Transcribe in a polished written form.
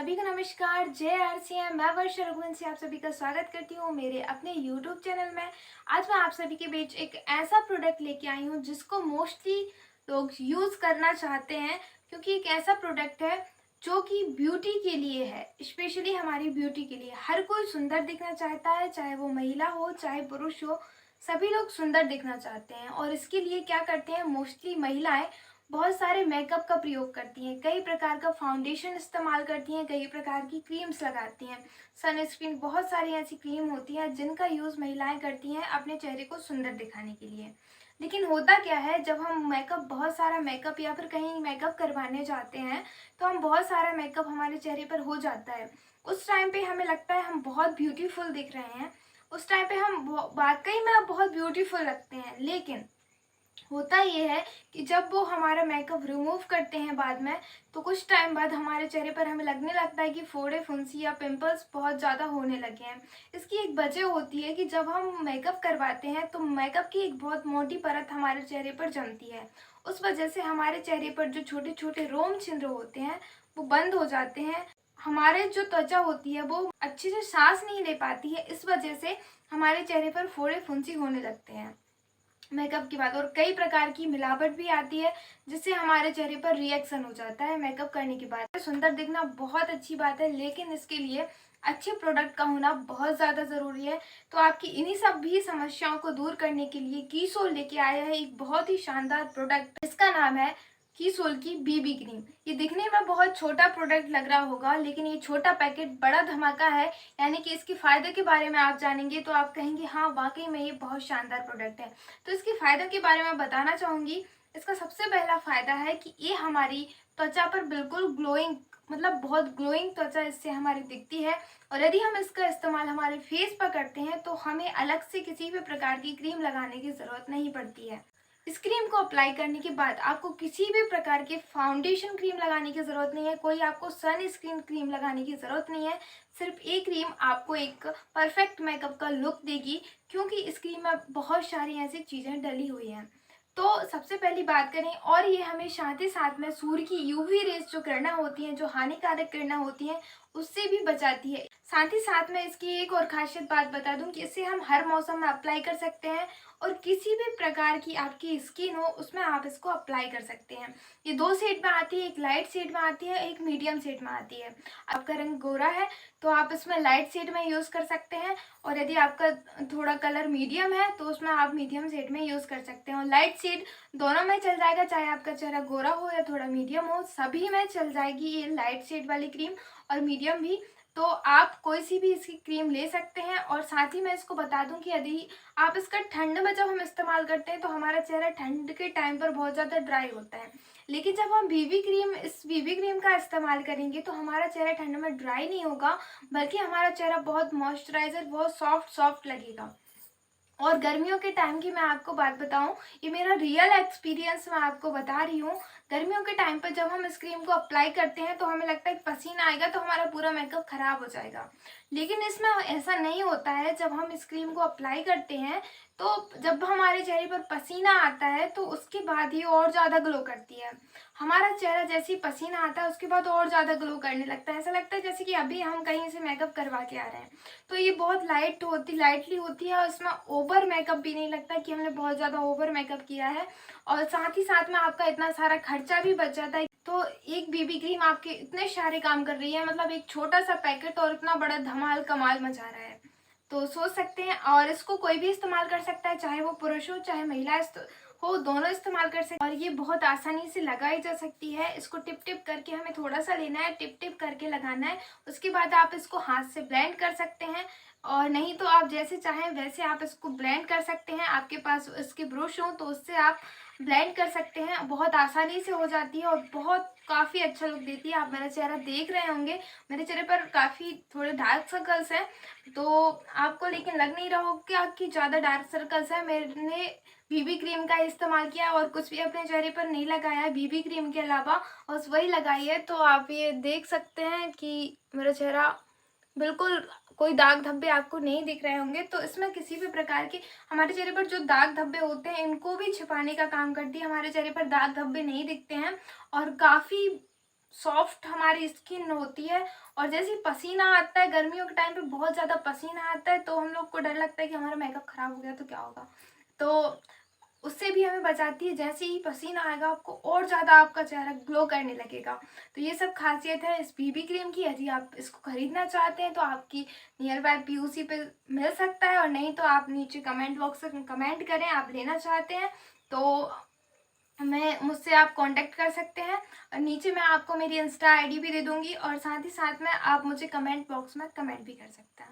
सभी को नमस्कार। जय आरसीएम। मैं वर्षा रघुवंशी आप सभी का स्वागत करती हूँ मेरे अपने यूट्यूब चैनल में। आज मैं आप सभी के बीच एक ऐसा प्रोडक्ट लेके आई हूँ जिसको मोस्टली लोग यूज़ करना चाहते हैं, क्योंकि एक ऐसा प्रोडक्ट है जो कि ब्यूटी के लिए है, स्पेशली हमारी ब्यूटी के लिए। हर कोई सुंदर दिखना चाहता है, चाहे वो महिला हो चाहे पुरुष हो, सभी लोग सुंदर दिखना चाहते हैं। और इसके लिए क्या करते हैं, मोस्टली महिलाएं बहुत सारे मेकअप का प्रयोग करती हैं, कई प्रकार का फाउंडेशन इस्तेमाल करती हैं, कई प्रकार की क्रीम्स लगाती हैं, सनस्क्रीन, बहुत सारी ऐसी क्रीम होती है जिनका यूज़ महिलाएं करती हैं अपने चेहरे को सुंदर दिखाने के लिए। लेकिन होता क्या है, जब हम बहुत सारा मेकअप या फिर कहीं मेकअप करवाने जाते हैं तो हम बहुत सारा मेकअप हमारे चेहरे पर हो जाता है। उस टाइम पे हमें लगता है हम बहुत ब्यूटीफुल दिख रहे हैं, उस टाइम पे हम वाकई में अब बहुत ब्यूटीफुल लगते हैं। लेकिन होता ये है कि जब वो हमारा मेकअप रिमूव करते हैं बाद में, तो कुछ टाइम बाद हमारे चेहरे पर हमें लगने लगता है कि फोड़े फुंसी या पिंपल्स बहुत ज़्यादा होने लगे हैं। इसकी एक वजह होती है कि जब हम मेकअप करवाते हैं तो मेकअप की एक बहुत मोटी परत हमारे चेहरे पर जमती है। उस वजह से हमारे चेहरे पर जो छोटे छोटे रोम छिद्र होते हैं वो बंद हो जाते हैं। हमारे जो त्वचा होती है वो अच्छे से सांस नहीं ले पाती है, इस वजह से हमारे चेहरे पर फोड़े फुंसी होने लगते हैं मेकअप के बाद। और कई प्रकार की मिलावट भी आती है जिससे हमारे चेहरे पर रिएक्शन हो जाता है मेकअप करने के बाद। सुंदर दिखना बहुत अच्छी बात है, लेकिन इसके लिए अच्छे प्रोडक्ट का होना बहुत ज़्यादा ज़रूरी है। तो आपकी इन्हीं सब भी समस्याओं को दूर करने के लिए कीसोल लेके आया है एक बहुत ही शानदार प्रोडक्ट। इसका नाम है कीसोल की बीबी क्रीम। ये दिखने में बहुत छोटा प्रोडक्ट लग रहा होगा, लेकिन ये छोटा पैकेट बड़ा धमाका है। यानी कि इसके फायदे के बारे में आप जानेंगे तो आप कहेंगे हाँ वाकई में ये बहुत शानदार प्रोडक्ट है। तो इसके फायदों के बारे में बताना चाहूंगी। इसका सबसे पहला फायदा है कि ये हमारी त्वचा पर बिल्कुल ग्लोइंग, मतलब बहुत ग्लोइंग त्वचा इससे हमारी दिखती है। और यदि हम इसका इस्तेमाल हमारे फेस पर करते हैं तो हमें अलग से किसी भी प्रकार की क्रीम लगाने की ज़रूरत नहीं पड़ती है। इस क्रीम को अप्लाई करने के बाद आपको किसी भी प्रकार के फाउंडेशन क्रीम लगाने की ज़रूरत नहीं है, कोई आपको सन स्क्रीन क्रीम लगाने की ज़रूरत नहीं है। सिर्फ एक क्रीम आपको एक परफेक्ट मेकअप का लुक देगी, क्योंकि इस क्रीम में बहुत सारी ऐसी चीज़ें डली हुई हैं। तो सबसे पहली बात करें, और ये हमें साथ ही साथ में सूर्य की यूवी रेज जो किरणें होती हैं, जो हानिकारक किरणें होती हैं, उससे भी बचाती है। साथ ही साथ में इसकी एक और खासियत बात बता दूं कि इसे हम हर मौसम में अप्लाई कर सकते हैं, और किसी भी प्रकार की आपकी स्किन हो उसमें आप इसको अप्लाई कर सकते हैं। ये दो शेड में आती है, एक लाइट शेड में आती है, एक मीडियम शेड में आती है। आपका रंग गोरा है तो आप इसमें लाइट शेड में यूज़ कर सकते हैं, और यदि आपका थोड़ा कलर मीडियम है तो उसमें आप मीडियम शेड में यूज़ कर सकते हैं। और लाइट शेड दोनों में चल जाएगा, चाहे आपका चेहरा गोरा हो या थोड़ा मीडियम हो, सभी में चल जाएगी ये लाइट शेड वाली क्रीम, और मीडियम भी। तो आप कोई सी भी इसकी क्रीम ले सकते हैं। और साथ ही मैं इसको बता दूं कि यदि आप इसका ठंड में जब हम इस्तेमाल करते हैं तो हमारा चेहरा ठंड के टाइम पर बहुत ज़्यादा ड्राई होता है, लेकिन जब हम इस बीबी क्रीम का इस्तेमाल करेंगे तो हमारा चेहरा ठंड में ड्राई नहीं होगा, बल्कि हमारा चेहरा बहुत मॉइस्चराइजर, बहुत सॉफ्ट सॉफ्ट लगेगा। और गर्मियों के टाइम की मैं आपको बात बताऊं, ये मेरा रियल एक्सपीरियंस मैं आपको बता रही हूँ। गर्मियों के टाइम पर जब हम इस क्रीम को अप्लाई करते हैं तो हमें लगता है कि पसीना आएगा तो हमारा पूरा मेकअप खराब हो जाएगा, लेकिन इसमें ऐसा नहीं होता है। जब हम इस क्रीम को अप्लाई करते हैं तो जब हमारे चेहरे पर पसीना आता है तो उसके बाद ये और ज़्यादा ग्लो करती है। हमारा चेहरा जैसे ही पसीना आता है उसके बाद और ज़्यादा ग्लो करने लगता है, ऐसा लगता है जैसे कि अभी हम कहीं से मेकअप करवा के आ रहे हैं। तो ये बहुत लाइटली होती है, और इसमें ओवर मेकअप भी नहीं लगता कि हमने बहुत ज़्यादा ओवर मेकअप किया है। और साथ ही साथ में आपका इतना सारा खर्चा भी बच जाता है। तो एक बीबी क्रीम आपके इतने सारे काम कर रही है, मतलब एक छोटा सा पैकेट और इतना बड़ा धमाल कमाल मचा रहा है। तो सोच सकते हैं, और इसको कोई भी इस्तेमाल कर सकता है, चाहे वो पुरुष हो चाहे महिला हो, दोनों इस्तेमाल कर सकते हैं। और ये बहुत आसानी से लगाई जा सकती है। इसको टिप टिप करके हमें थोड़ा सा लेना है, टिप टिप करके लगाना है। उसके बाद आप इसको हाथ से ब्लेंड कर सकते हैं, और नहीं तो आप जैसे चाहें वैसे आप इसको ब्लेंड कर सकते हैं। आपके पास इसके ब्रश हो तो उससे आप ब्लेंड कर सकते हैं, बहुत आसानी से हो जाती है और बहुत काफ़ी अच्छा लुक देती है। आप मेरा चेहरा देख रहे होंगे, मेरे चेहरे पर काफ़ी थोड़े डार्क सर्कल्स हैं, तो आपको लेकिन लग नहीं रहा होगा कि ज़्यादा डार्क सर्कल्स हैं। मैंने बीबी क्रीम का इस्तेमाल किया और कुछ भी अपने चेहरे पर नहीं लगाया है बीबी क्रीम के अलावा, और वही लगाई है। तो आप ये देख सकते हैं कि मेरा चेहरा बिल्कुल, कोई दाग धब्बे आपको नहीं दिख रहे होंगे। तो इसमें किसी भी प्रकार के हमारे चेहरे पर जो दाग धब्बे होते हैं इनको भी छिपाने का काम करती है, हमारे चेहरे पर दाग धब्बे नहीं दिखते हैं। और काफ़ी सॉफ्ट हमारी स्किन होती है। और जैसे ही पसीना आता है, गर्मियों के टाइम पे बहुत ज़्यादा पसीना आता है, तो हम लोग को डर लगता है कि हमारा मेकअप ख़राब हो गया तो क्या होगा। तो उससे भी हमें बचाती है। जैसे ही पसीना आएगा आपको और ज़्यादा आपका चेहरा ग्लो करने लगेगा। तो ये सब खासियत है इस बीबी क्रीम की। यदि आप इसको ख़रीदना चाहते हैं तो आपकी नियर बाय पीयूसी पे मिल सकता है, और नहीं तो आप नीचे कमेंट बॉक्स में कमेंट करें आप लेना चाहते हैं तो मैं मुझसे आप कांटेक्ट कर सकते हैं। और नीचे मैं आपको मेरी इंस्टा आईडी भी दे दूँगी, और साथ ही साथ में आप मुझे कमेंट बॉक्स में कमेंट भी कर सकते हैं।